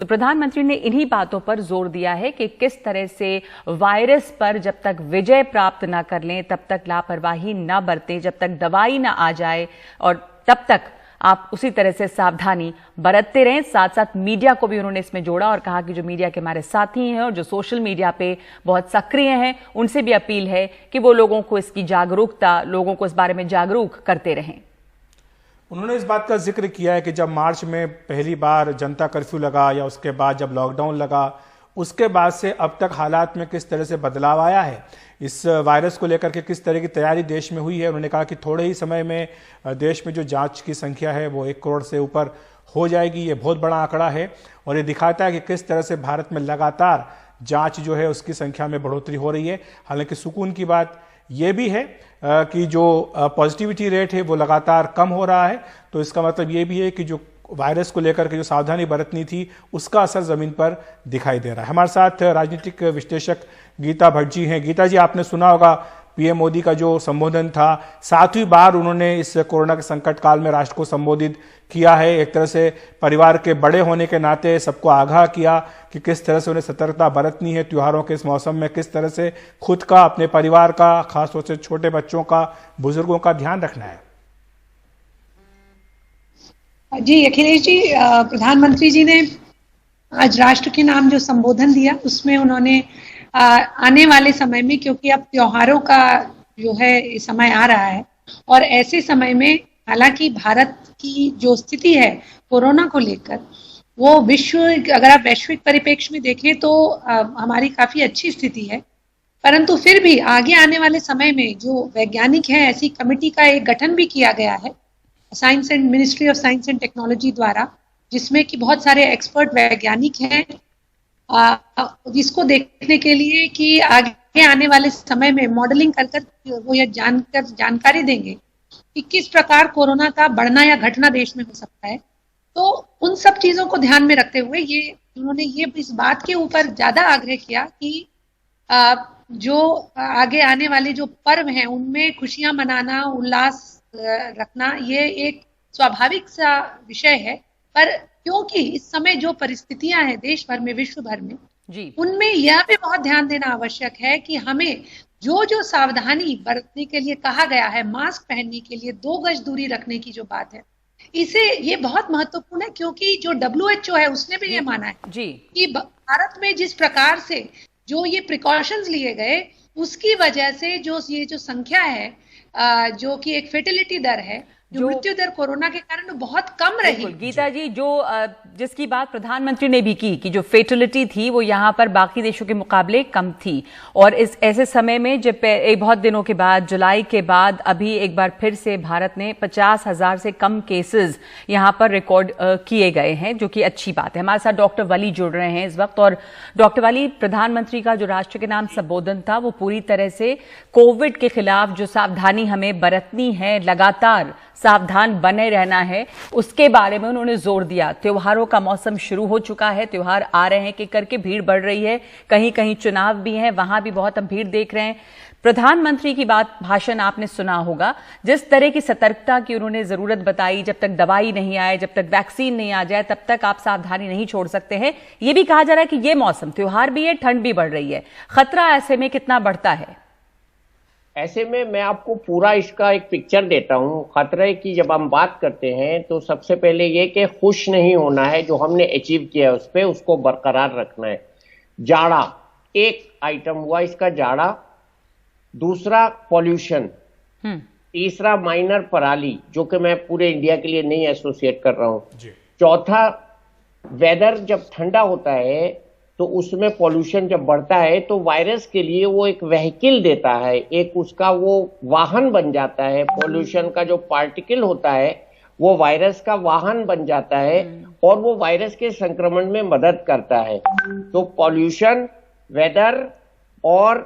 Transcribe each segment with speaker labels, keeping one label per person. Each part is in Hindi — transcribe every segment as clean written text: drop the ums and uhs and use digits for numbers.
Speaker 1: तो प्रधानमंत्री ने इन्हीं बातों पर जोर दिया है कि किस तरह से वायरस पर जब तक विजय प्राप्त न कर लें तब तक लापरवाही न बरतें, जब तक दवाई न आ जाए और तब तक आप उसी तरह से सावधानी बरतते रहें। साथ साथ मीडिया को भी उन्होंने इसमें जोड़ा और कहा कि जो मीडिया के हमारे साथी हैं और जो सोशल मीडिया पे बहुत सक्रिय हैं उनसे भी अपील है कि वो लोगों को इसकी जागरूकता, लोगों को इस बारे में जागरूक करते रहें।
Speaker 2: उन्होंने इस बात का जिक्र किया है कि जब मार्च में पहली बार जनता कर्फ्यू लगा या उसके बाद जब लॉकडाउन लगा, उसके बाद से अब तक हालात में किस तरह से बदलाव आया है, इस वायरस को लेकर के किस तरह की तैयारी देश में हुई है। उन्होंने कहा कि थोड़े ही समय में देश में जो जांच की संख्या है वो 1 करोड़ से ऊपर हो जाएगी। ये बहुत बड़ा आंकड़ा है और ये दिखाता है कि किस तरह से भारत में लगातार जांच जो है उसकी संख्या में बढ़ोतरी हो रही है। हालांकि सुकून की बात ये भी है कि जो पॉजिटिविटी रेट है वो लगातार कम हो रहा है। तो इसका मतलब ये भी है कि जो वायरस को लेकर के जो सावधानी बरतनी थी उसका असर जमीन पर दिखाई दे रहा है। हमारे साथ राजनीतिक विश्लेषक गीता भट्ट जी हैं। गीता जी, आपने सुना होगा पीएम मोदी का जो संबोधन था, 7वीं बार उन्होंने इस कोरोना के संकट काल में राष्ट्र को संबोधित किया है। एक तरह से परिवार के बड़े होने के नाते सबको आगाह किया कि किस तरह से उन्हें सतर्कता बरतनी है त्योहारों के इस मौसम में, किस तरह से खुद का, अपने परिवार का, खासतौर से छोटे बच्चों का, बुजुर्गों का ध्यान रखना है।
Speaker 3: जी अखिलेश जी, प्रधानमंत्री जी ने आज राष्ट्र के नाम जो संबोधन दिया उसमें उन्होंने आने वाले समय में, क्योंकि अब त्योहारों का जो है समय आ रहा है और ऐसे समय में हालांकि भारत की जो स्थिति है कोरोना को लेकर वो अगर आप वैश्विक परिप्रेक्ष्य में देखें तो हमारी काफी अच्छी स्थिति है, परंतु फिर भी आगे आने वाले समय में जो वैज्ञानिक हैं, ऐसी कमेटी का एक गठन भी किया गया है science and ministry of science and technology द्वारा, जिसमें कि बहुत सारे एक्सपर्ट वैज्ञानिक हैं जिसको देखने के लिए कि आगे आने वाले समय में मॉडलिंग कर वो यह जानकारी देंगे कि किस प्रकार कोरोना का बढ़ना या घटना देश में हो सकता है। तो उन सब चीजों को ध्यान में रखते हुए उन्होंने इस बात के ऊपर ज्यादा आग्रह किया कि जो आगे आने वाले जो पर्व हैं उनमें खुशियां मनाना, उल्लास रखना, ये एक स्वाभाविक सा विषय है, पर क्योंकि इस समय जो परिस्थितियां हैं देश भर में, विश्व भर में जी, उनमें यह भी बहुत ध्यान देना आवश्यक है कि हमें जो सावधानी बरतने के लिए कहा गया है, मास्क पहनने के लिए, 2 गज दूरी रखने की जो बात है, ये बहुत महत्वपूर्ण है, क्योंकि जो WHO है उसने भी ये माना है जी कि भारत में जिस प्रकार से जो ये प्रिकॉशंस लिए गए उसकी वजह से जो संख्या है, जो कि एक फेटिलिटी दर है, जो मृत्यु दर कोरोना के कारण बहुत कम रही।
Speaker 1: गीता जी, जिसकी बात प्रधानमंत्री ने भी की कि जो फेटिलिटी थी वो यहाँ पर बाकी देशों के मुकाबले कम थी, और इस ऐसे समय में जब बहुत दिनों के बाद, जुलाई के बाद अभी एक बार फिर से भारत ने 50,000 से कम केसेस यहाँ पर रिकॉर्ड किए गए हैं, जो कि अच्छी बात है। हमारे साथ डॉक्टर वली जुड़ रहे हैं इस वक्त। और डॉक्टर वली, प्रधानमंत्री का जो राष्ट्र के नाम संबोधन था वो पूरी तरह से कोविड के खिलाफ जो सावधानी हमें बरतनी है, लगातार सावधान बने रहना है, उसके बारे में उन्होंने जोर दिया। त्योहारों का मौसम शुरू हो चुका है, त्योहार आ रहे हैं कि करके भीड़ बढ़ रही है, कहीं कहीं चुनाव भी है, वहां भी बहुत हम भीड़ देख रहे हैं। प्रधानमंत्री की भाषण आपने सुना होगा, जिस तरह की सतर्कता की उन्होंने जरूरत बताई, जब तक दवाई नहीं आए, जब तक वैक्सीन नहीं आ जाए तब तक आप सावधानी नहीं छोड़ सकते हैं। यह भी कहा जा रहा है कि यह मौसम, त्योहार भी है, ठंड भी बढ़ रही है, खतरा ऐसे में कितना बढ़ता है?
Speaker 4: ऐसे में मैं आपको पूरा इसका एक पिक्चर देता हूं। खतरे की जब हम बात करते हैं तो सबसे पहले ये कि खुश नहीं होना है, जो हमने अचीव किया है उस पर उसको बरकरार रखना है। जाड़ा एक आइटम हुआ इसका, जाड़ा। दूसरा पॉल्यूशन, तीसरा माइनर पराली, जो कि मैं पूरे इंडिया के लिए नहीं एसोसिएट कर रहा हूं। चौथा वेदर, जब ठंडा होता है तो उसमें पॉल्यूशन जब बढ़ता है तो वायरस के लिए वो एक व्हीकल देता है, एक उसका वो वाहन बन जाता है। पॉल्यूशन का जो पार्टिकल होता है वो वायरस का वाहन बन जाता है और वो वायरस के संक्रमण में मदद करता है। तो पॉल्यूशन, वेदर और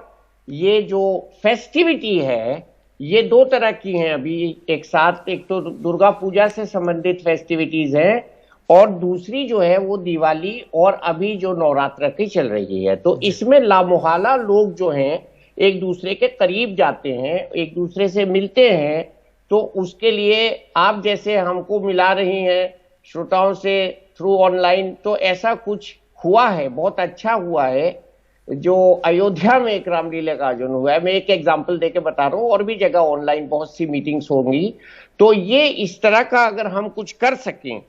Speaker 4: ये जो फेस्टिविटी है, ये 2 तरह की हैं अभी एक साथ। एक तो दुर्गा पूजा से संबंधित फेस्टिविटीज हैं और दूसरी जो है वो दिवाली और अभी जो नवरात्र की चल रही है। तो इसमें लामोहाला लोग जो हैं एक दूसरे के करीब जाते हैं, एक दूसरे से मिलते हैं। तो उसके लिए आप जैसे हमको मिला रही हैं, श्रोताओं से थ्रू ऑनलाइन, तो ऐसा कुछ हुआ है, बहुत अच्छा हुआ है। जो अयोध्या में एक रामलीला का आयोजन हुआ है, मैं एक एग्जांपल देके बता रहा हूँ, और भी जगह ऑनलाइन बहुत सी मीटिंग्स होंगी, तो ये इस तरह का अगर हम कुछ कर सकें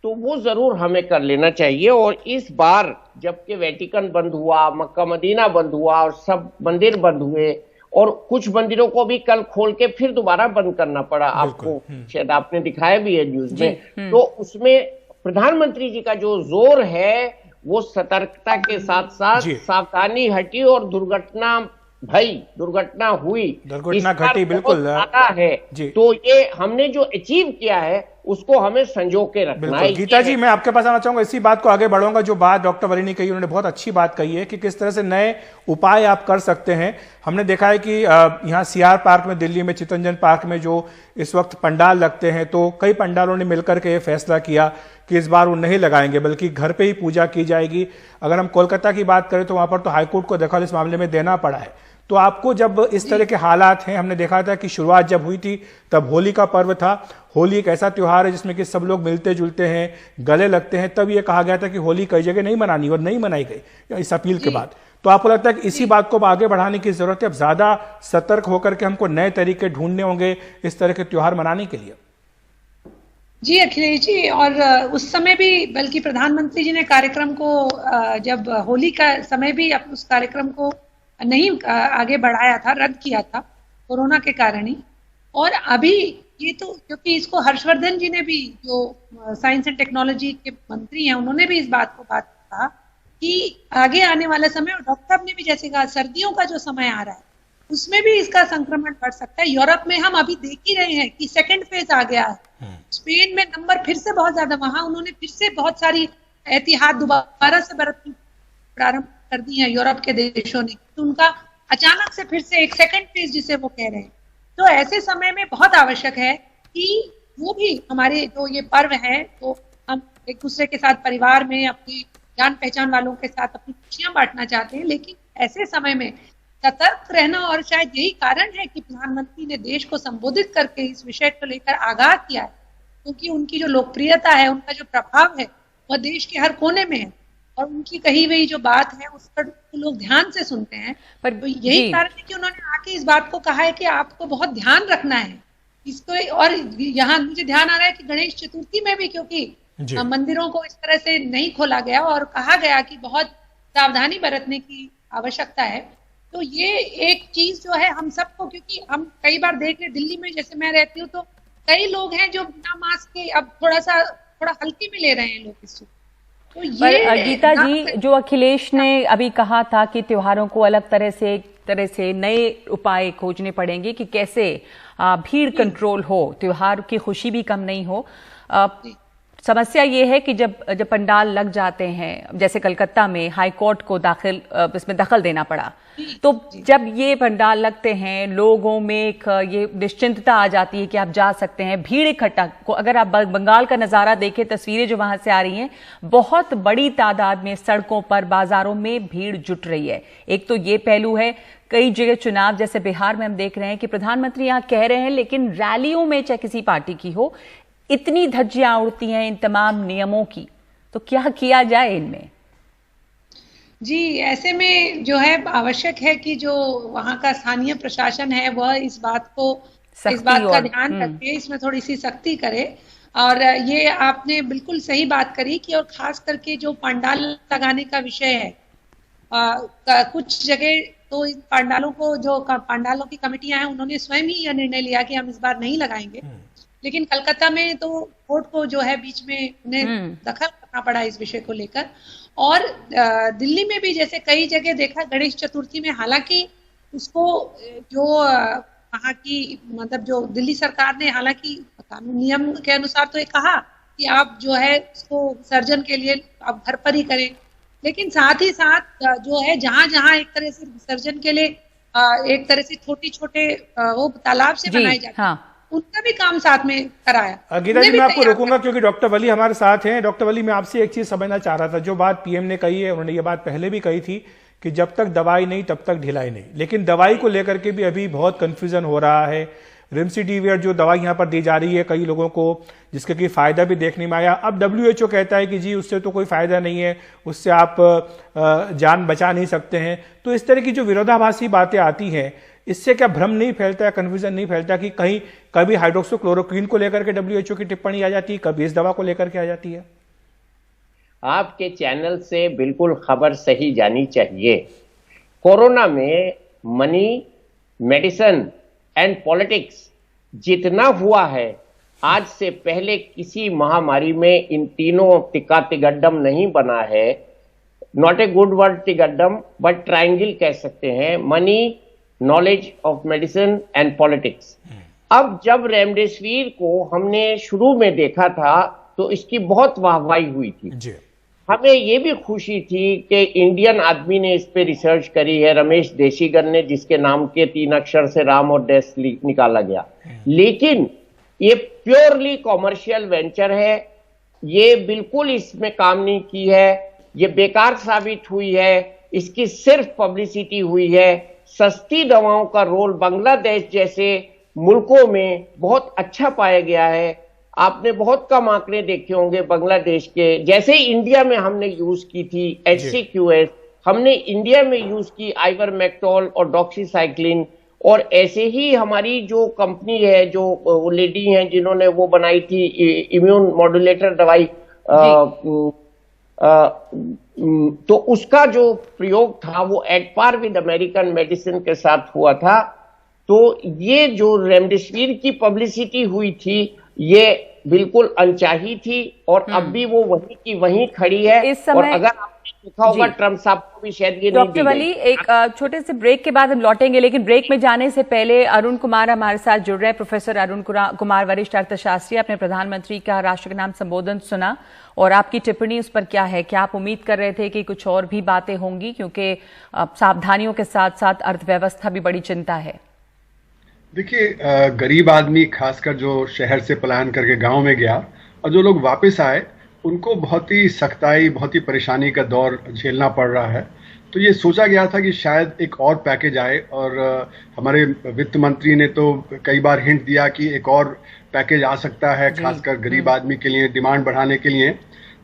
Speaker 4: तो वो जरूर हमें कर लेना चाहिए। और इस बार जबकि वेटिकन बंद हुआ, मक्का मदीना बंद हुआ और सब मंदिर बंद हुए, और कुछ मंदिरों को भी कल खोल के फिर दोबारा बंद करना पड़ा, आपको शायद आपने दिखाया भी है न्यूज में, तो उसमें प्रधानमंत्री जी का जो जोर है वो सतर्कता के साथ साथ सावधानी हटी और दुर्घटना हुई,
Speaker 2: दुर्घटना घटी, बिल्कुल
Speaker 4: ज्यादा है। तो ये हमने जो अचीव किया है उसको हमें संजो के रखना है।
Speaker 2: गीता जी, मैं आपके पास आना चाहूंगा, इसी बात को आगे बढ़ाऊंगा। जो बात डॉक्टर वली ने कही, उन्होंने बहुत अच्छी बात कही है कि किस तरह से नए उपाय आप कर सकते हैं। हमने देखा है कि यहाँ सीआर पार्क में, दिल्ली में चितरंजन पार्क में जो इस वक्त पंडाल लगते हैं, तो कई पंडालों ने मिलकर के ये फैसला किया कि इस बार वो नहीं लगाएंगे, बल्कि घर पे ही पूजा की जाएगी। अगर हम कोलकाता की बात करें तो वहां पर तो हाईकोर्ट को दखल इस मामले में देना पड़ा है। तो आपको जब इस तरह के हालात हैं, हमने देखा था कि शुरुआत जब हुई थी तब होली का पर्व था। होली एक ऐसा त्योहार है जिसमें कि सब लोग मिलते जुलते हैं, गले लगते हैं। तब ये कहा गया था कि होली कई जगह नहीं मनानी, और नहीं मनाई गई इस अपील के बाद। तो आपको लगता है कि इसी बात को आगे बढ़ाने की जरूरत है, अब ज्यादा सतर्क होकर के हमको नए तरीके ढूंढने होंगे इस तरह के त्योहार मनाने के लिए?
Speaker 3: जी अखिलेश जी, और उस समय भी बल्कि प्रधानमंत्री जी ने कार्यक्रम को, जब होली का समय भी उस कार्यक्रम को नहीं आगे बढ़ाया था, रद्द किया था कोरोना के कारण ही। और अभी ये तो क्योंकि इसको हर्षवर्धन जी ने भी, जो साइंस एंड टेक्नोलॉजी के मंत्री हैं, उन्होंने भी इस बात को कहा कि आगे आने वाला समय, और डॉक्टर साहब ने भी जैसे कहा सर्दियों का जो समय आ रहा है उसमें भी इसका संक्रमण बढ़ सकता है। यूरोप में हम अभी देख ही रहे हैं कि सेकेंड फेज आ गया है। स्पेन में नंबर फिर से बहुत ज्यादा, वहां उन्होंने फिर से बहुत सारी एहतियात दोबारा से बरतनी प्रारंभ कर दी है यूरोप के देशों ने, तो उनका अचानक से फिर से एक सेकेंड फेज जिसे वो कह रहे हैं। तो ऐसे समय में बहुत आवश्यक है कि वो भी हमारे जो ये पर्व है, तो हम एक दूसरे के साथ परिवार में, अपनी जान पहचान वालों के साथ अपनी खुशियां बांटना चाहते हैं, लेकिन ऐसे समय में सतर्क रहना, और शायद यही कारण है कि प्रधानमंत्री ने देश को संबोधित करके इस विषय को लेकर आगाह किया है, क्योंकि उनकी जो लोकप्रियता है, उनका जो प्रभाव है, वह देश के हर कोने में है, और उनकी कही हुई जो बात है उस पर लोग ध्यान से सुनते हैं। पर तो यही कारण है कि उन्होंने आके इस बात को कहा है कि आपको बहुत ध्यान रखना है इसको। और यहाँ मुझे ध्यान आ रहा है कि गणेश चतुर्थी में भी, क्योंकि मंदिरों को इस तरह से नहीं खोला गया और कहा गया कि बहुत सावधानी बरतने की आवश्यकता है, तो ये एक चीज जो है हम सबको, क्योंकि हम कई बार देख रहे, दिल्ली में जैसे मैं रहती हूँ, तो कई लोग हैं जो बिना मास्क के अब थोड़ा हल्के में ले रहे हैं लोग इसको। तो
Speaker 1: पर गीता जी, जो अखिलेश ने अभी कहा था कि त्योहारों को अलग तरह से नए उपाय खोजने पड़ेंगे कि कैसे भीड़ कंट्रोल हो, त्योहार की खुशी भी कम नहीं हो। समस्या ये है कि जब पंडाल लग जाते हैं, जैसे कलकत्ता में हाई कोर्ट को इसमें दखल देना पड़ा, तो जब ये पंडाल लगते हैं, लोगों में एक ये निश्चिंतता आ जाती है कि आप जा सकते हैं, भीड़ इकट्ठा को। अगर आप बंगाल का नजारा देखें, तस्वीरें जो वहां से आ रही हैं, बहुत बड़ी तादाद में सड़कों पर, बाजारों में भीड़ जुट रही है। एक तो ये पहलू है। कई जगह चुनाव, जैसे बिहार में हम देख रहे हैं कि प्रधानमंत्री यहाँ कह रहे हैं, लेकिन रैलियों में चाहे किसी पार्टी की हो, इतनी धज्जियां उड़ती हैं इन तमाम नियमों की, तो क्या किया जाए इनमें?
Speaker 3: जी, ऐसे में जो है आवश्यक है कि जो वहाँ का स्थानीय प्रशासन है वह इस बात का ध्यान रखे, इसमें थोड़ी सी सख्ती करे। और ये आपने बिल्कुल सही बात करी कि, और खास करके जो पंडाल लगाने का विषय है, कुछ जगह तो इन पंडालों को, जो पंडालों की कमेटियां हैं, उन्होंने स्वयं ही यह निर्णय लिया कि हम इस बार नहीं लगाएंगे। लेकिन कलकत्ता में तो कोर्ट को जो है बीच में उन्हें दखल करना पड़ा इस विषय को लेकर। और दिल्ली में भी जैसे कई जगह देखा गणेश चतुर्थी में, हालांकि उसको जो वहाँ की मतलब जो दिल्ली सरकार ने हालांकि कानून नियम के अनुसार तो ये कहा कि आप जो है उसको विसर्जन के लिए आप घर पर ही करें, लेकिन साथ ही साथ जो है जहां जहां एक तरह से विसर्जन के लिए एक तरह से छोटे वो तालाब से बनाए जाते हैं, उनका भी काम साथ में कराया।
Speaker 2: गीता जी, मैं आपको रोकूंगा क्योंकि डॉक्टर वली हमारे साथ हैं। डॉक्टर वली, मैं आपसे एक चीज समझना चाह रहा था। जो बात पीएम ने कही है, उन्होंने ये बात पहले भी कही थी कि जब तक दवाई नहीं तब तक ढिलाई नहीं, लेकिन दवाई को लेकर के भी अभी बहुत कंफ्यूजन हो रहा है। रेमडेसिविर जो दवा यहाँ पर दी जा रही है कई लोगों को, जिसके कि फायदा भी देखने में आया, अब WHO कहता है कि जी उससे तो कोई फायदा नहीं है, उससे आप जान बचा नहीं सकते हैं। तो इस तरह की जो विरोधाभासी बातें आती हैं, इससे क्या भ्रम नहीं फैलता है, कंफ्यूजन नहीं फैलता कि कहीं कभी हाइड्रोक्सीक्लोरोक्वीन को लेकर के WHO की टिप्पणी आ जाती है, कभी इस दवा को लेकर के आ जाती है?
Speaker 4: आपके चैनल से बिल्कुल खबर सही जानी चाहिए। कोरोना में मनी, मेडिसिन एंड पॉलिटिक्स जितना हुआ है, आज से पहले किसी महामारी में इन तीनों तिक्का तिगड्डम नहीं बना है। नॉट ए गुड वर्ड तिगड्डम, बट ट्रायंगल कह सकते हैं, money, knowledge of medicine and politics. अब जब रेमडेसिविर को हमने शुरू में देखा था तो इसकी बहुत वाहवाही हुई थी
Speaker 2: जी।
Speaker 4: हमें ये भी खुशी थी कि इंडियन आदमी ने इस पे रिसर्च करी है, रमेश देशीगर ने, जिसके नाम के 3 अक्षर से राम और देश निकाला गया। लेकिन ये प्योरली कॉमर्शियल वेंचर है, ये बिल्कुल इसमें काम नहीं की है, ये बेकार साबित हुई है, इसकी सिर्फ पब्लिसिटी हुई है। सस्ती दवाओं का रोल बांग्लादेश जैसे मुल्कों में बहुत अच्छा पाया गया है। आपने बहुत कम आंकड़े देखे होंगे बांग्लादेश के, जैसे ही इंडिया में हमने यूज की थी HCQS, हमने इंडिया में यूज की आइवरमेक्टोल और डॉक्सीसाइक्लिन, और ऐसे ही हमारी जो कंपनी है, जो लेडी हैं जिन्होंने वो बनाई थी इम्यून मॉड्यूलेटर दवाई, तो उसका जो प्रयोग था वो at par with American medicine के साथ हुआ था। तो ये जो रेमडेसिविर की पब्लिसिटी हुई थी ये बिल्कुल अनचाही थी, और अब भी वो वहीं की वहीं खड़ी है।
Speaker 1: इस समय,
Speaker 4: और अगर आपने देखा होगा ट्रम्प साहब को भी शायद ये नहीं दी गई।
Speaker 1: डॉक्टर वली, एक छोटे से ब्रेक के बाद हम लौटेंगे, लेकिन ब्रेक में जाने से पहले अरुण कुमार हमारे साथ जुड़ रहे हैं। प्रोफेसर अरुण कुमार, वरिष्ठ अर्थशास्त्री, अपने प्रधानमंत्री का राष्ट्र के नाम संबोधन सुना और आपकी टिप्पणी उस पर क्या है? क्या आप उम्मीद कर रहे थे कि कुछ और भी बातें होंगी, क्योंकि सावधानियों के साथ साथ अर्थव्यवस्था भी बड़ी चिंता है?
Speaker 5: देखिए, गरीब आदमी खासकर जो शहर से पलायन करके गांव में गया और जो लोग वापस आए, उनको बहुत ही सख्ताई, बहुत ही परेशानी का दौर झेलना पड़ रहा है। तो ये सोचा गया था कि शायद एक और पैकेज आए, और हमारे वित्त मंत्री ने तो कई बार हिंट दिया कि एक और पैकेज आ सकता है, खासकर गरीब आदमी के लिए, डिमांड बढ़ाने के लिए।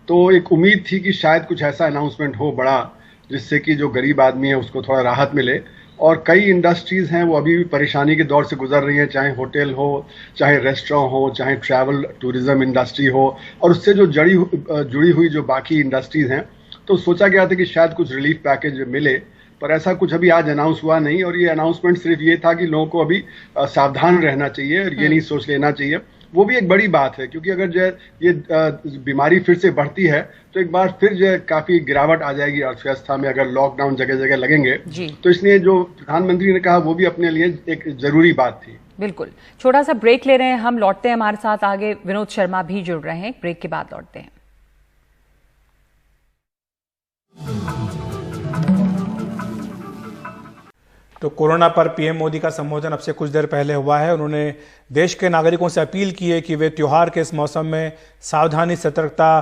Speaker 5: तो एक उम्मीद थी कि शायद कुछ ऐसा अनाउंसमेंट हो बड़ा, जिससे कि जो गरीब आदमी है उसको थोड़ा राहत मिले। और कई इंडस्ट्रीज हैं वो अभी भी परेशानी के दौर से गुजर रही हैं, चाहे होटल हो, चाहे रेस्टोरेंट हो, चाहे ट्रैवल टूरिज्म इंडस्ट्री हो, और उससे जो जुड़ी हुई जो बाकी इंडस्ट्रीज हैं। तो सोचा गया था कि शायद कुछ रिलीफ पैकेज मिले, पर ऐसा कुछ अभी आज अनाउंस हुआ नहीं। और ये अनाउंसमेंट सिर्फ ये था कि लोगों को अभी सावधान रहना चाहिए और ये नहीं सोच लेना चाहिए। वो भी एक बड़ी बात है, क्योंकि अगर जो ये बीमारी फिर से बढ़ती है तो एक बार फिर जो काफी गिरावट आ जाएगी अर्थव्यवस्था में, अगर लॉकडाउन जगह जगह लगेंगे। तो इसलिए जो प्रधानमंत्री ने कहा वो भी अपने लिए एक जरूरी बात थी।
Speaker 1: बिल्कुल। छोटा सा ब्रेक ले रहे हैं, हम लौटते हैं, हमारे साथ आगे विनोद शर्मा भी जुड़ रहे हैं, ब्रेक के बाद लौटते हैं।
Speaker 2: तो कोरोना पर पीएम मोदी का संबोधन अब से कुछ देर पहले हुआ है। उन्होंने देश के नागरिकों से अपील की है कि वे त्योहार के इस मौसम में सावधानी, सतर्कता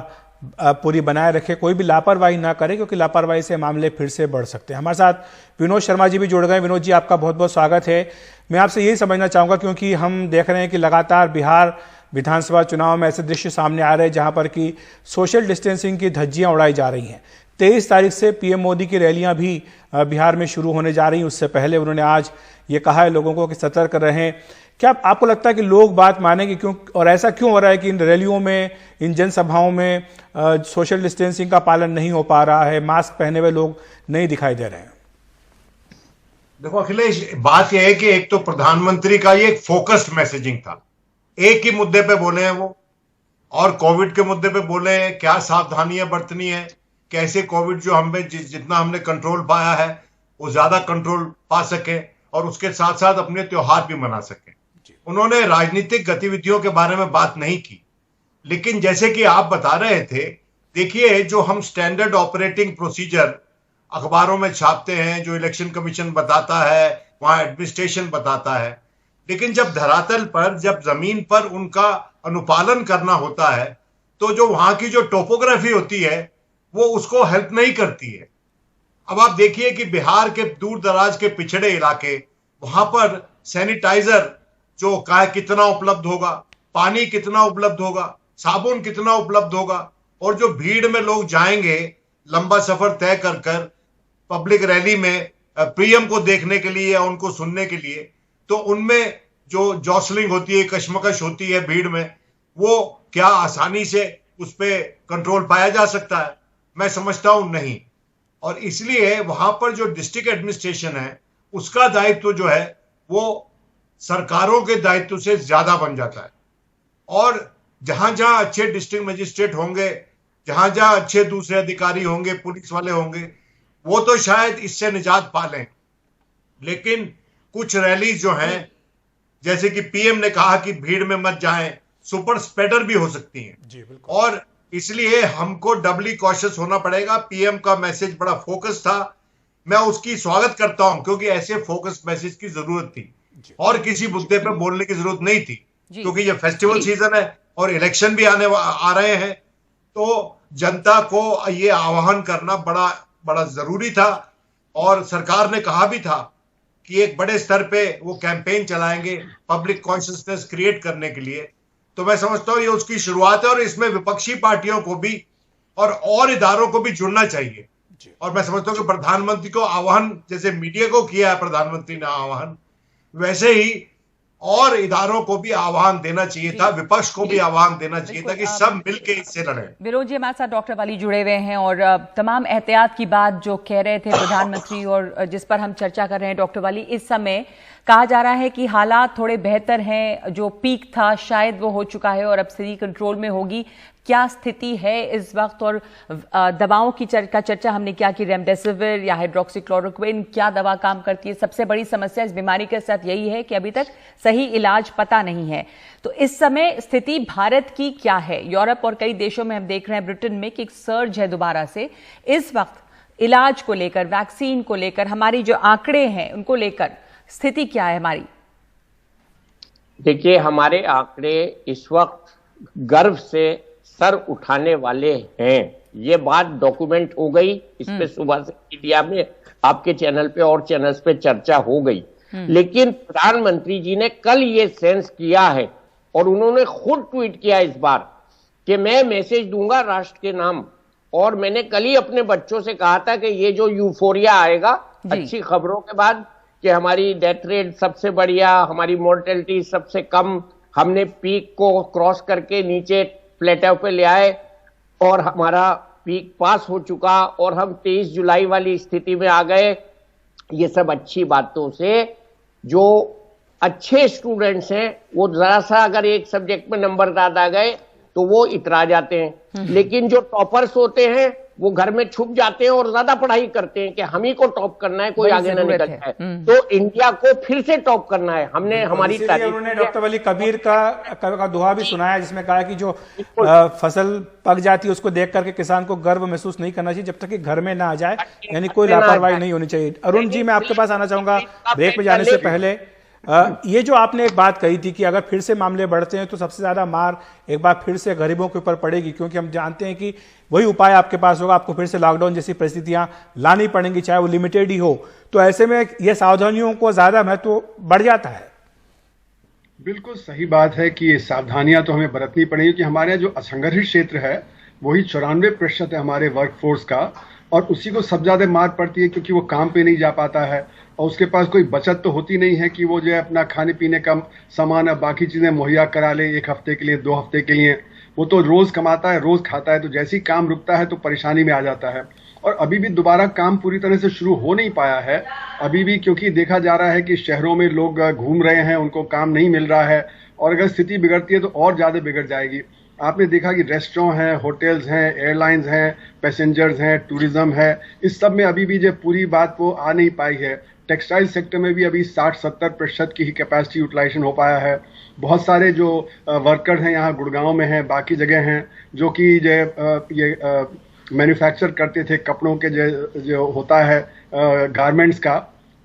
Speaker 2: पूरी बनाए रखें, कोई भी लापरवाही ना करें, क्योंकि लापरवाही से मामले फिर से बढ़ सकते हैं। हमारे साथ विनोद शर्मा जी भी जुड़ गए। विनोद जी, आपका बहुत बहुत स्वागत है। मैं आपसे यही समझना चाहूँगा, क्योंकि हम देख रहे हैं कि लगातार बिहार विधानसभा चुनाव में ऐसे दृश्य सामने आ रहे हैं जहाँ पर कि सोशल डिस्टेंसिंग की धज्जियाँ उड़ाई जा रही हैं। 23 तारीख से पीएम मोदी की रैलियां भी बिहार में शुरू होने जा रही हैं। उससे पहले उन्होंने आज ये कहा है लोगों को कि सतर्क रहें। क्या आपको लगता है कि लोग बात मानेंगे, क्यों, और ऐसा क्यों हो रहा है कि इन रैलियों में, इन जनसभाओं में सोशल डिस्टेंसिंग का पालन नहीं हो पा रहा है, मास्क पहने हुए लोग नहीं दिखाई दे रहे हैं?
Speaker 6: देखो अखिलेश, बात यह है कि एक तो प्रधानमंत्री का ये एक फोकस्ड मैसेजिंग था, एक ही मुद्दे पे बोले हैं वो, और कोविड के मुद्दे पे बोले हैं, क्या सावधानियां बरतनी है, कैसे कोविड जो हमें जितना हमने कंट्रोल पाया है वो ज्यादा कंट्रोल पा सके, और उसके साथ साथ अपने त्योहार भी मना सके। उन्होंने राजनीतिक गतिविधियों के बारे में बात नहीं की। लेकिन जैसे कि आप बता रहे थे, देखिए जो हम स्टैंडर्ड ऑपरेटिंग प्रोसीजर अखबारों में छापते हैं, जो इलेक्शन कमीशन बताता है, वहां एडमिनिस्ट्रेशन बताता है, लेकिन जब धरातल पर, जब जमीन पर उनका अनुपालन करना होता है, तो जो वहां की जो टोपोग्राफी होती है वो उसको हेल्प नहीं करती है। अब आप देखिए कि बिहार के दूर दराज के पिछड़े इलाके, वहां पर सैनिटाइजर जो का कितना उपलब्ध होगा, पानी कितना उपलब्ध होगा, साबुन कितना उपलब्ध होगा, और जो भीड़ में लोग जाएंगे लंबा सफर तय कर कर पब्लिक रैली में पीएम को देखने के लिए या उनको सुनने के लिए, तो उनमें जो जॉसलिंग होती है, कश्मकश होती है भीड़ में, वो क्या आसानी से उस पर कंट्रोल पाया जा सकता है? मैं समझता हूं नहीं। और इसलिए वहां पर जो डिस्ट्रिक्ट एडमिनिस्ट्रेशन है उसका दायित्व जो है वो सरकारों के दायित्व से ज्यादा बन जाता है। और जहां जहां अच्छे डिस्ट्रिक्ट मजिस्ट्रेट होंगे, जहां जहां अच्छे दूसरे अधिकारी होंगे, पुलिस वाले होंगे, वो तो शायद इससे निजात पा लें। लेकिन कुछ रैलीज जो हैं, जैसे कि पीएम ने कहा कि भीड़ में मत जाएं, सुपर स्प्रेडर भी हो सकती हैं
Speaker 2: जी, बिल्कुल।
Speaker 6: और इसलिए हमको डबली कॉशियस होना पड़ेगा। पीएम का मैसेज बड़ा फोकस था, मैं उसकी स्वागत करता हूं, क्योंकि ऐसे फोकस मैसेज की जरूरत थी और किसी मुद्दे पर बोलने की जरूरत नहीं थी, क्योंकि ये फेस्टिवल सीजन है और इलेक्शन भी आ रहे हैं। तो जनता को ये आह्वान करना बड़ा जरूरी था। और सरकार ने कहा भी था कि एक बड़े स्तर पे वो कैंपेन चलाएंगे पब्लिक कॉन्शियसनेस क्रिएट करने के लिए। तो मैं समझता हूं ये उसकी शुरुआत है और इसमें विपक्षी पार्टियों को भी और इदारों को भी जुड़ना चाहिए। और मैं समझता हूं कि प्रधानमंत्री को आह्वान, जैसे मीडिया को किया है प्रधानमंत्री ने आह्वान, वैसे ही और इदारों को भी आह्वान देना चाहिए था, विपक्ष को भी आह्वान देना चाहिए था कि सब मिलकर इससे लड़ें।
Speaker 1: विरोध जी हमारे साथ डॉक्टर वाली जुड़े हुए हैं और तमाम एहतियात की बात जो कह रहे थे प्रधानमंत्री और जिस पर हम चर्चा कर रहे हैं डॉक्टर वाली, इस समय कहा जा रहा है कि हालात थोड़े बेहतर हैं, जो पीक था शायद वो हो चुका है और अब स्थिति कंट्रोल में होगी। क्या स्थिति है इस वक्त? और दवाओं की चर्चा हमने क्या की, रेमडेसिविर या हाइड्रोक्सीक्लोरोक्विन, क्या दवा काम करती है? सबसे बड़ी समस्या इस बीमारी के साथ यही है कि अभी तक सही इलाज पता नहीं है। तो इस समय स्थिति भारत की क्या है? यूरोप और कई देशों में हम देख रहे हैं, ब्रिटेन में, कि एक सर्ज है दोबारा से। इस वक्त इलाज को लेकर, वैक्सीन को लेकर, हमारी जो आंकड़े हैं उनको लेकर स्थिति क्या है हमारी?
Speaker 4: देखिए, हमारे आंकड़े इस वक्त गर्व से सर उठाने वाले हैं। ये बात डॉक्यूमेंट हो गई, इस पे सुबह से मीडिया में, आपके चैनल पे और चैनल्स पे चर्चा हो गई। लेकिन प्रधानमंत्री जी ने कल ये सेंस किया है और उन्होंने खुद ट्वीट किया इस बार कि मैं मैसेज दूंगा राष्ट्र के नाम। और मैंने कल ही अपने बच्चों से कहा था कि ये जो यूफोरिया आएगा अच्छी खबरों के बाद, कि हमारी डेथ रेट सबसे बढ़िया, हमारी मोर्टेलिटी सबसे कम, हमने पीक को क्रॉस करके नीचे प्लेटो पे ले आए और हमारा पीक पास हो चुका और हम 23 जुलाई वाली स्थिति में आ गए। ये सब अच्छी बातों से जो अच्छे स्टूडेंट्स हैं वो जरा सा अगर एक सब्जेक्ट में नंबर ज्यादा आ गए तो वो इतरा जाते हैं, लेकिन जो टॉपर्स होते हैं वो घर में छुप जाते हैं और ज्यादा पढ़ाई करते हैं कि हम ही को टॉप करना है, कोई आगे ना निकल जाए। तो इंडिया को फिर से टॉप करना है। हमने हमारी
Speaker 2: उन्होंने डॉक्टर वली कबीर का दोहा भी सुनाया, जिसमें कहा कि जो फसल पक जाती है उसको देख करके किसान को गर्व महसूस नहीं करना चाहिए जब तक कि घर में ना आ जाए, यानी कोई लापरवाही नहीं होनी चाहिए। अरुण जी, मैं आपके पास आना चाहूंगा ब्रेक में जाने से पहले। ये जो आपने एक बात कही थी कि अगर फिर से मामले बढ़ते हैं तो सबसे ज्यादा मार एक बार फिर से गरीबों के ऊपर पड़ेगी, क्योंकि हम जानते हैं कि वही उपाय आपके पास होगा, आपको फिर से लॉकडाउन जैसी परिस्थितियां लानी पड़ेंगी, चाहे वो लिमिटेड ही हो। तो ऐसे में ये सावधानियों को ज्यादा महत्व बढ़ जाता है।
Speaker 5: बिल्कुल सही बात है कि ये सावधानियां तो हमें बरतनी पड़ेगी कि हमारे जो असंगठित क्षेत्र है वही 94% है हमारे वर्कफोर्स का, और उसी को सबसे ज्यादा मार पड़ती है क्योंकि वो काम पे नहीं जा पाता है और उसके पास कोई बचत तो होती नहीं है कि वो जो है अपना खाने पीने का सामान और बाकी चीजें मुहैया करा ले 1 हफ्ते के लिए, 2 हफ्ते के लिए। वो तो रोज कमाता है, रोज खाता है, तो जैसे ही काम रुकता है तो परेशानी में आ जाता है। और अभी भी दोबारा काम पूरी तरह से शुरू हो नहीं पाया है अभी भी, क्योंकि देखा जा रहा है कि शहरों में लोग घूम रहे हैं, उनको काम नहीं मिल रहा है, और अगर स्थिति बिगड़ती है तो और ज्यादा बिगड़ जाएगी। आपने देखा कि रेस्टोरेंट हैं, होटल्स हैं, एयरलाइंस हैं, पैसेंजर्स हैं, टूरिज्म है, इस सब में अभी भी जो पूरी बात वो आ नहीं पाई है। टेक्सटाइल सेक्टर में भी अभी 60-70% की ही कैपेसिटी यूटिलाइजेशन हो पाया है। बहुत सारे जो वर्कर्स हैं यहाँ गुड़गांव में हैं, बाकी जगह हैं, जो कि ये मैन्युफैक्चर करते थे कपड़ों के जो होता है गारमेंट्स का,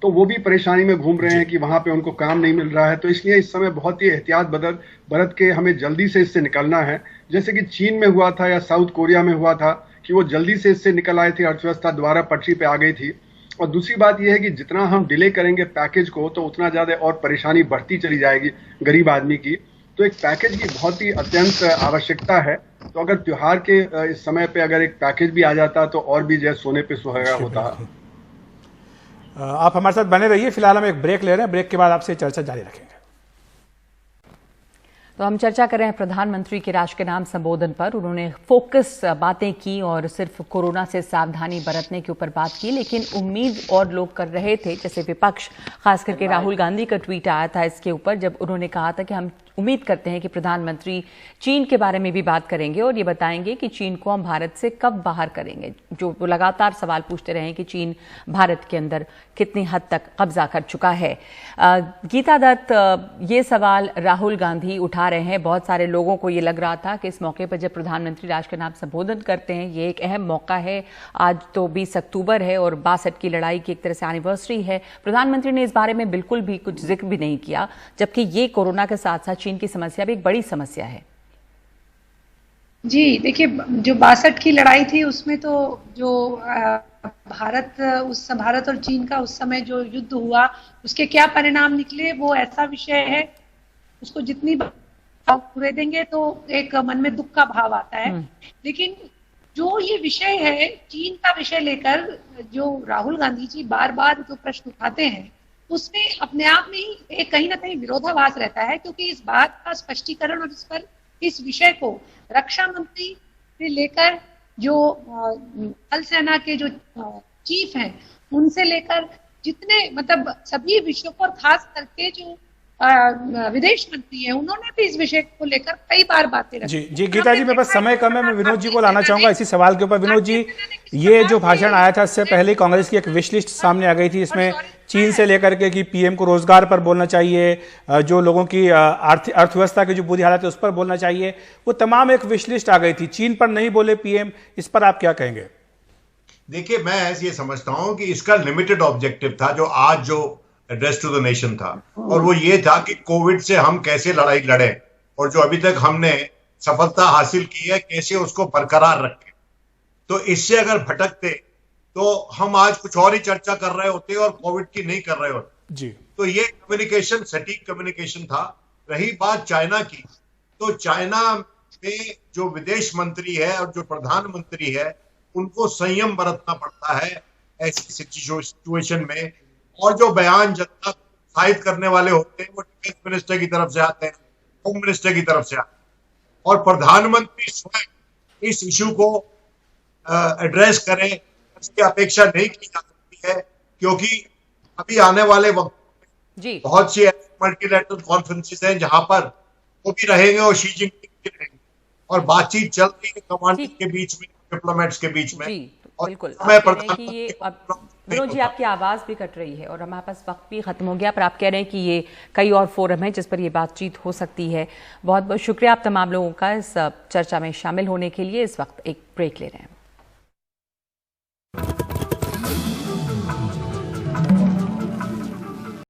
Speaker 5: तो वो भी परेशानी में घूम रहे हैं कि वहां पे उनको काम नहीं मिल रहा है। तो इसलिए इस समय बहुत ही एहतियात बरत के हमें जल्दी से इससे निकलना है, जैसे कि चीन में हुआ था या साउथ कोरिया में हुआ था कि वो जल्दी से इससे निकल आए थे, अर्थव्यवस्था दोबारा पटरी पे आ गई थी। और दूसरी बात यह है कि जितना हम डिले करेंगे पैकेज को तो उतना ज्यादा और परेशानी बढ़ती चली जाएगी गरीब आदमी की। तो एक पैकेज की बहुत ही अत्यंत आवश्यकता है। तो अगर त्योहार के इस समय पे अगर एक पैकेज भी आ जाता तो और भी जैसे सोने पे सुहागा होता।
Speaker 2: आप हमारे साथ बने रहिए, फिलहाल हम एक ब्रेक ले रहे हैं, ब्रेक के बाद आपसे चर्चा जारी रखेंगे।
Speaker 1: तो हम चर्चा कर रहे हैं प्रधानमंत्री के राष्ट्र के नाम संबोधन पर। उन्होंने फोकस बातें की और सिर्फ कोरोना से सावधानी बरतने के ऊपर बात की, लेकिन उम्मीद और लोग कर रहे थे, जैसे विपक्ष, खास करके राहुल गांधी का ट्वीट आया था इसके ऊपर, जब उन्होंने कहा था कि हम उम्मीद करते हैं कि प्रधानमंत्री चीन के बारे में भी बात करेंगे और ये बताएंगे कि चीन को हम भारत से कब बाहर करेंगे। जो वो लगातार सवाल पूछते रहे कि चीन भारत के अंदर कितनी हद तक कब्जा कर चुका है। गीता दत्त, ये सवाल राहुल गांधी उठा रहे हैं। बहुत सारे लोगों को ये लग रहा था कि इस मौके पर जब प्रधानमंत्री राष्ट्र के नाम संबोधन करते हैं, ये एक अहम मौका है। आज तो 20 अक्टूबर है और 62 की लड़ाई की एक तरह से एनिवर्सरी है। प्रधानमंत्री ने इस बारे में बिल्कुल भी कुछ जिक्र भी नहीं किया, जबकि ये कोरोना के साथ साथ चीन की समस्या भी एक बड़ी समस्या है।
Speaker 3: जी देखिए, जो 62 की लड़ाई थी उसमें तो जो भारत और चीन का उस समय जो युद्ध हुआ उसके क्या परिणाम निकले, वो ऐसा विषय है उसको जितनी पूरे देंगे तो एक मन में दुख का भाव आता है। लेकिन जो ये विषय है चीन का विषय लेकर जो राहुल गांधी जी बार बार जो प्रश्न उठाते हैं, उसमें अपने आप में ही एक कहीं ना कहीं विरोधाभास रहता है, क्योंकि इस बात का स्पष्टीकरण और इस विषय को रक्षा मंत्री से लेकर जो थल सेना के जो चीफ हैं उनसे लेकर जितने मतलब सभी विषयों पर, खास करके जो विदेश मंत्री है, उन्होंने भी इस विषय को लेकर कई बार बातें रखी।
Speaker 2: जी गीता जी, मेरे पास समय कम है, मैं विनोद जी को लाना चाहूंगा इसी सवाल के ऊपर। विनोद जी, ये जो भाषण आया था इससे पहले कांग्रेस की एक विश लिस्ट सामने आ गई थी, इसमें चीन से लेकर के कि पीएम को रोजगार पर बोलना चाहिए, जो लोगों की अर्थव्यवस्था की जो बुरी हालत है उस पर बोलना चाहिए, वो तमाम एक विश लिस्ट आ गई थी। चीन पर नहीं बोले पीएम, इस पर आप क्या कहेंगे?
Speaker 6: देखिए, मैं ये समझता हूं कि इसका लिमिटेड ऑब्जेक्टिव था जो आज जो एड्रेस टू द नेशन था, और वो ये था कि कोविड से हम कैसे लड़ाई लड़े और जो अभी तक हमने सफलता हासिल की है कैसे उसको बरकरार रखें। तो इससे अगर भटकते तो हम आज कुछ और ही चर्चा कर रहे होते और कोविड की नहीं कर रहे होते
Speaker 2: जी।
Speaker 6: तो ये कम्युनिकेशन सटीक कम्युनिकेशन था। रही बात चाइना की, तो चाइना में जो विदेश मंत्री है और जो प्रधानमंत्री है उनको संयम बरतना पड़ता है ऐसी सिचुएशन में, और जो बयान जनता उत्साहित करने वाले होते हैं वो डिफेंस मिनिस्टर की तरफ से आते हैं, होम मिनिस्टर की तरफ से आते हैं, और प्रधानमंत्री स्वयं इस इशू को एड्रेस करें इसकी अपेक्षा नहीं की जा सकती है, क्योंकि अभी आने वाले वक्त में बहुत सी मल्टीलैटरल कॉन्फ्रेंसेस हैं जहां पर वो भी रहेंगे और शी जिनपिंग भी रहेंगे, और बातचीत चल रही है कमांडर के बीच में, डिप्लोमेट्स के बीच में।
Speaker 1: बिल्कुल, विनोद जी आपकी आवाज भी कट रही है और हमारे पास वक्त भी खत्म हो गया, पर आप कह रहे हैं कि ये कई और फोरम है जिस पर ये बातचीत हो सकती है। बहुत बहुत शुक्रिया आप तमाम लोगों का इस चर्चा में शामिल होने के लिए। इस वक्त एक ब्रेक ले रहे हैं।